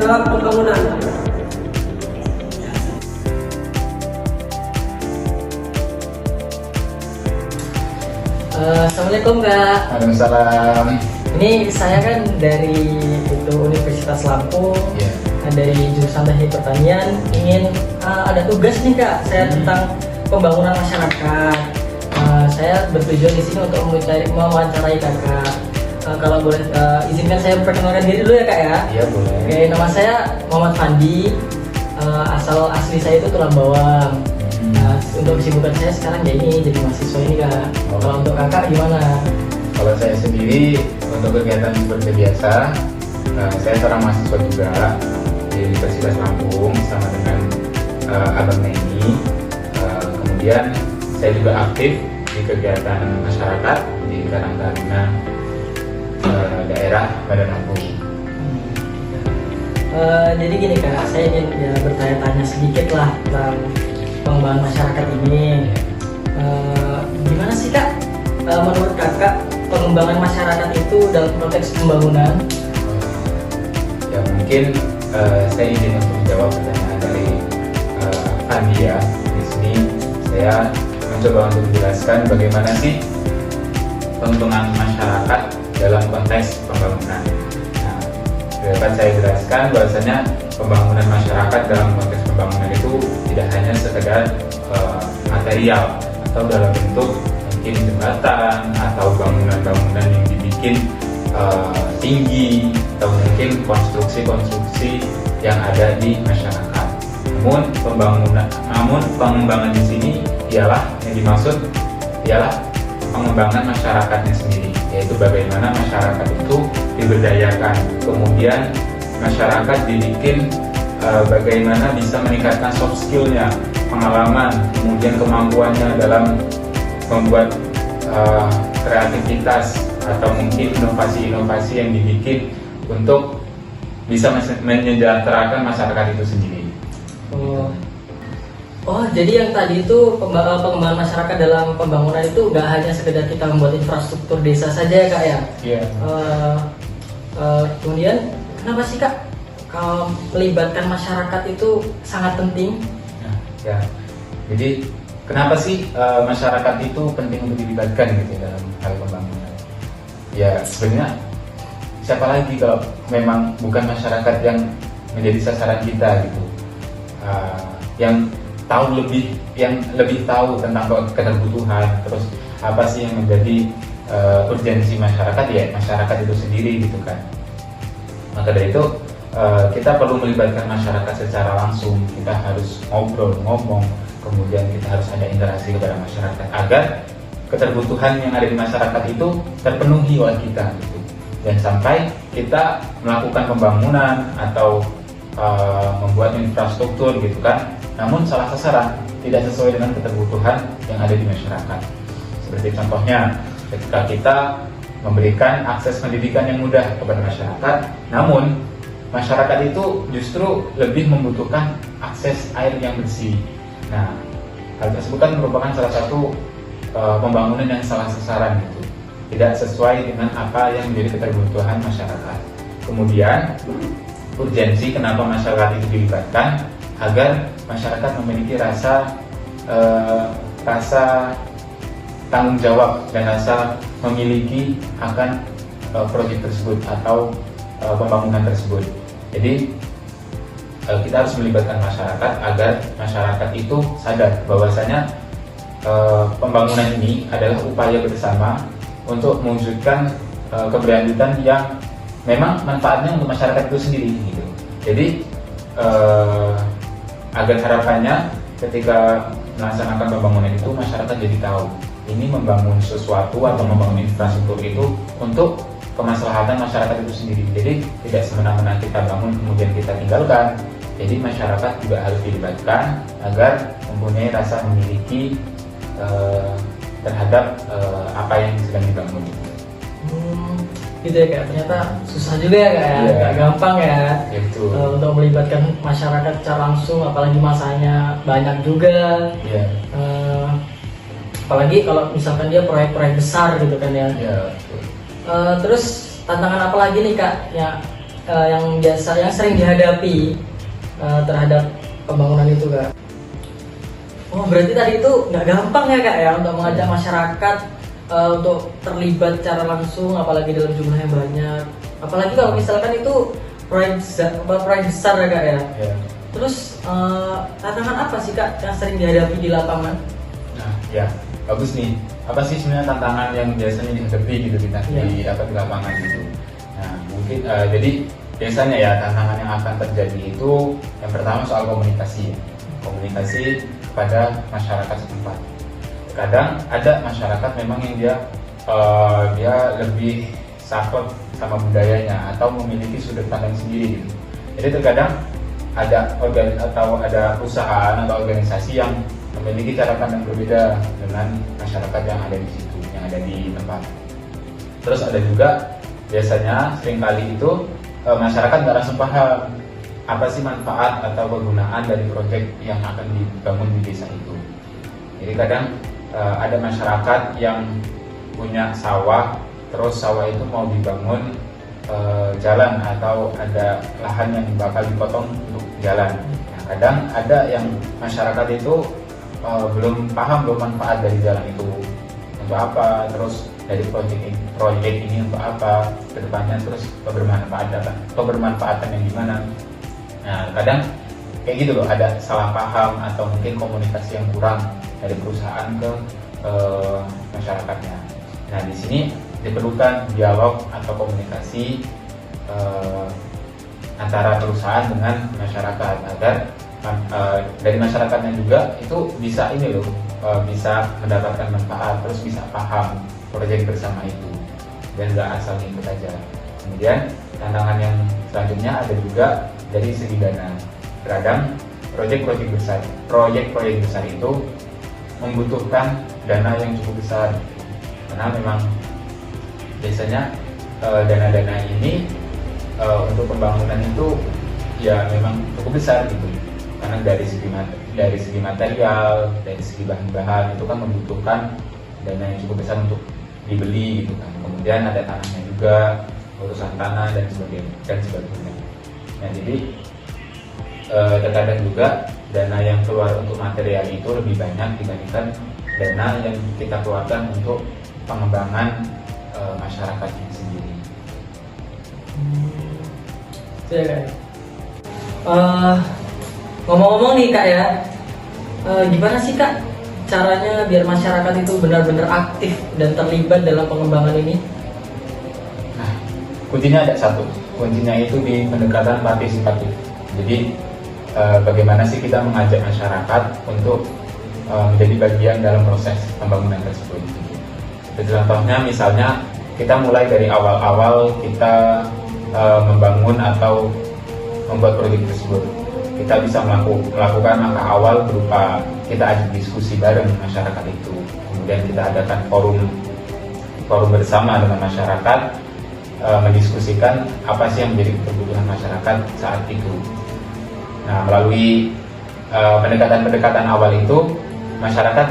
dalam pembangunan. Assalamualaikum Kak. Waalaikumsalam. Ini saya kan dari itu Universitas Lampung, dari jurusan Teknik Pertanian. Ingin ada tugas nih Kak, saya tentang pembangunan masyarakat. Saya bertujuan di sini untuk mewawancarai Kakak. Kalau boleh izinkan saya perkenalkan diri dulu ya Kak ya. Iya boleh. Oke, nama saya Muhammad Fandi. Asal asli saya itu Tulang Bawang. Untuk kesibukan saya sekarang ya ini jadi mahasiswa ini Kak. Kalau untuk Kakak gimana? Kalau saya sendiri untuk kegiatan seperti biasa, saya seorang mahasiswa juga di Universitas Lampung sama dengan Abang Neni. Kemudian saya juga aktif di kegiatan masyarakat di Karang Taruna daerah Badan Lampung. Jadi gini Kak, saya ingin bertanya-tanya sedikit lah tentang pengembangan masyarakat ini. Gimana sih Kak, menurut Kakak pengembangan masyarakat itu dalam konteks pembangunan? Ya mungkin saya izin untuk menjawab pertanyaan dari Andi ya. Di sini saya mencoba untuk menjelaskan bagaimana sih pengembangan masyarakat dalam konteks pembangunan. Nah, dapat saya jelaskan bahwasanya pembangunan masyarakat dalam konteks pembangunan itu tidak hanya sekedar material atau dalam bentuk mungkin jembatan atau bangunan-bangunan yang dibikin tinggi atau mungkin konstruksi-konstruksi yang ada di masyarakat. Namun pengembangan di sini ialah yang dimaksud ialah pengembangan masyarakatnya sendiri, yaitu bagaimana masyarakat itu diberdayakan, kemudian masyarakat dibikin bagaimana bisa meningkatkan soft skillnya, pengalaman, kemudian kemampuannya dalam membuat kreativitas atau mungkin inovasi-inovasi yang dibikin untuk bisa menyejahterakan masyarakat itu sendiri. Oh, jadi yang tadi itu pengembangan masyarakat dalam pembangunan itu nggak hanya sekedar kita membuat infrastruktur desa saja ya Kak ya? Iya. Kemudian kenapa sih Kak kalau melibatkan masyarakat itu sangat penting? Nah, ya. Jadi kenapa sih masyarakat itu penting untuk dilibatkan gitu dalam hal pembangunan? Ya sebenarnya siapa lagi kalau memang bukan masyarakat yang menjadi sasaran kita gitu, yang lebih tahu tentang kebutuhan, terus apa sih yang menjadi urgensi masyarakat, ya masyarakat itu sendiri gitu kan. Maka dari itu kita perlu melibatkan masyarakat secara langsung. Kita harus ngomong, kemudian kita harus ada interaksi kepada masyarakat agar keterbutuhan yang ada di masyarakat itu terpenuhi oleh kita gitu. Dan sampai kita melakukan pembangunan atau membuat infrastruktur gitu kan, namun salah sasaran, tidak sesuai dengan keterbutuhan yang ada di masyarakat. Seperti contohnya ketika kita memberikan akses pendidikan yang mudah kepada masyarakat, namun masyarakat itu justru lebih membutuhkan akses air yang bersih. Nah, hal tersebut kan merupakan salah satu pembangunan yang salah sasaran gitu, tidak sesuai dengan apa yang menjadi keterbutuhan masyarakat. Kemudian urgensi kenapa masyarakat itu dilibatkan, agar masyarakat memiliki rasa tanggung jawab dan rasa memiliki akan proyek tersebut atau pembangunan tersebut. Jadi kita harus melibatkan masyarakat agar masyarakat itu sadar bahwasanya pembangunan ini adalah upaya bersama untuk mewujudkan keberlanjutan yang memang manfaatnya untuk masyarakat itu sendiri gitu. Jadi agar harapannya ketika melaksanakan pembangunan itu masyarakat jadi tahu ini membangun sesuatu atau membangun infrastruktur itu untuk kemaslahatan masyarakat itu sendiri. Jadi tidak semena-mena kita bangun kemudian kita tinggalkan. Jadi masyarakat juga harus dilibatkan agar mempunyai rasa memiliki terhadap apa yang sedang dibangun. Gitu ya Kak, ternyata susah juga ya Kak ya, nggak gampang ya, untuk melibatkan masyarakat secara langsung, apalagi masanya banyak juga. Apalagi kalau misalkan dia proyek-proyek besar gitu kan ya. Iya. Terus tantangan apa lagi nih Kak ya yang sering dihadapi terhadap pembangunan itu kak? Oh berarti tadi itu nggak gampang ya kak ya untuk mengajak masyarakat untuk terlibat secara langsung, apalagi dalam jumlah yang banyak, apalagi kalau misalkan itu proyek besar ya kak ya. Terus tantangan apa sih kak yang sering dihadapi di lapangan? Nah ya bagus nih, apa sih sebenarnya tantangan yang biasanya dihadapi gitu di lapangan gitu. Nah mungkin jadi biasanya ya tantangan yang akan terjadi itu yang pertama soal komunikasi kepada masyarakat setempat. Kadang ada masyarakat memang yang dia lebih saklek sama budayanya atau memiliki sudut pandang sendiri gitu. Jadi terkadang ada perusahaan atau organisasi yang memiliki cara pandang berbeda dengan masyarakat yang ada di situ, yang ada di tempat. Terus ada juga biasanya seringkali itu masyarakat nggak langsung paham apa sih manfaat atau kegunaan dari proyek yang akan dibangun di desa itu. Jadi kadang ada masyarakat yang punya sawah, terus sawah itu mau dibangun jalan atau ada lahan yang bakal dipotong untuk jalan. Nah, kadang ada yang masyarakat itu belum paham manfaat dari jalan itu untuk apa, terus dari proyek ini untuk apa kedepannya, terus kebermanfaatan yang gimana. Nah kadang kayak gitu loh, ada salah paham atau mungkin komunikasi yang kurang dari perusahaan ke masyarakatnya. Nah di sini diperlukan dialog atau komunikasi antara perusahaan dengan masyarakat agar dari masyarakatnya juga itu bisa bisa mendapatkan manfaat, terus bisa paham proyek bersama itu dan nggak asal ikut aja. Kemudian tantangan yang selanjutnya ada juga dari segi dana. Kadang proyek-proyek besar itu membutuhkan dana yang cukup besar karena memang biasanya dana-dana ini untuk pembangunan itu ya memang cukup besar gitu, karena dari segi material, dari segi bahan-bahan itu kan membutuhkan dana yang cukup besar untuk dibeli gitu kan. Kemudian ada tanahnya juga, urusan tanah dan sebagainya. Nah jadi terkadang juga dana yang keluar untuk material itu lebih banyak dibandingkan dana yang kita keluarkan untuk pengembangan masyarakatnya sendiri. Ngomong-ngomong nih kak ya, gimana sih kak caranya biar masyarakat itu benar-benar aktif dan terlibat dalam pengembangan ini? Nah, kuncinya ada satu, kuncinya itu di pendekatan partisipatif. Jadi bagaimana sih kita mengajak masyarakat untuk menjadi bagian dalam proses pembangunan tersebut. Jadi contohnya misalnya kita mulai dari awal-awal kita membangun atau membuat proyek tersebut. Kita bisa melakukan langkah awal berupa kita ajak diskusi bareng masyarakat itu. Kemudian kita adakan forum bersama dengan masyarakat, mendiskusikan apa sih yang menjadi kebutuhan masyarakat saat itu. Nah, melalui pendekatan-pendekatan awal itu masyarakat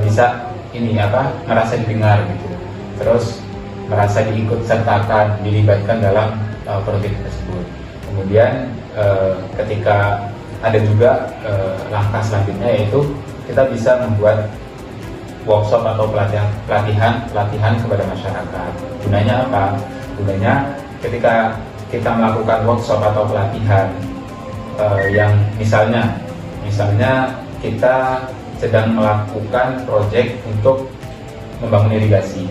bisa merasa didengar gitu, terus merasa diikut sertakan, dilibatkan dalam proyek tersebut. Kemudian ketika ada juga langkah selanjutnya, yaitu kita bisa membuat workshop atau pelatihan kepada masyarakat. Gunanya apa? Gunanya ketika kita melakukan workshop atau pelatihan yang misalnya kita sedang melakukan proyek untuk membangun irigasi,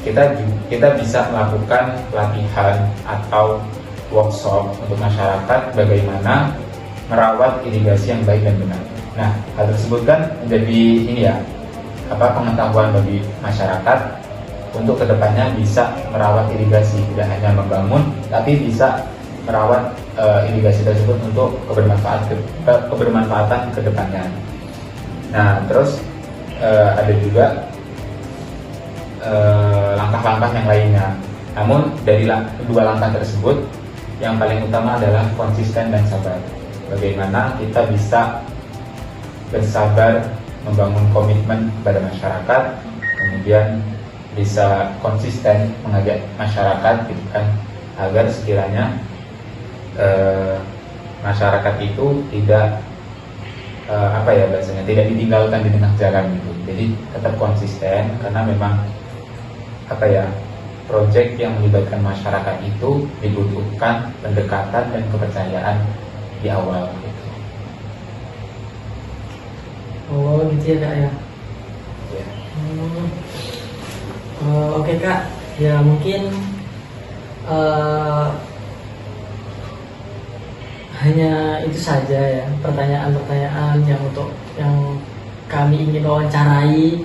kita bisa melakukan pelatihan atau workshop untuk masyarakat bagaimana merawat irigasi yang baik dan benar. Nah, hal tersebut kan menjadi pengetahuan bagi masyarakat untuk kedepannya bisa merawat irigasi, tidak hanya membangun tapi bisa merawat irigasi tersebut untuk kebermanfaatan kedepannya. Nah, terus ada juga langkah-langkah yang lainnya. Namun dari kedua langkah tersebut, yang paling utama adalah konsisten dan sabar. Bagaimana kita bisa bersabar membangun komitmen kepada masyarakat, kemudian bisa konsisten mengajak masyarakat gitu kan, agar sekiranya masyarakat itu tidak apa ya bahasanya, tidak ditinggalkan di tengah jalan gitu. Jadi tetap konsisten karena memang apa ya, proyek yang melibatkan masyarakat itu dibutuhkan pendekatan dan kepercayaan di awal gitu. Oh gitu ya kak ya. Ya. Oke kak, ya mungkin hanya itu saja ya pertanyaan-pertanyaan yang kami ingin wawancarai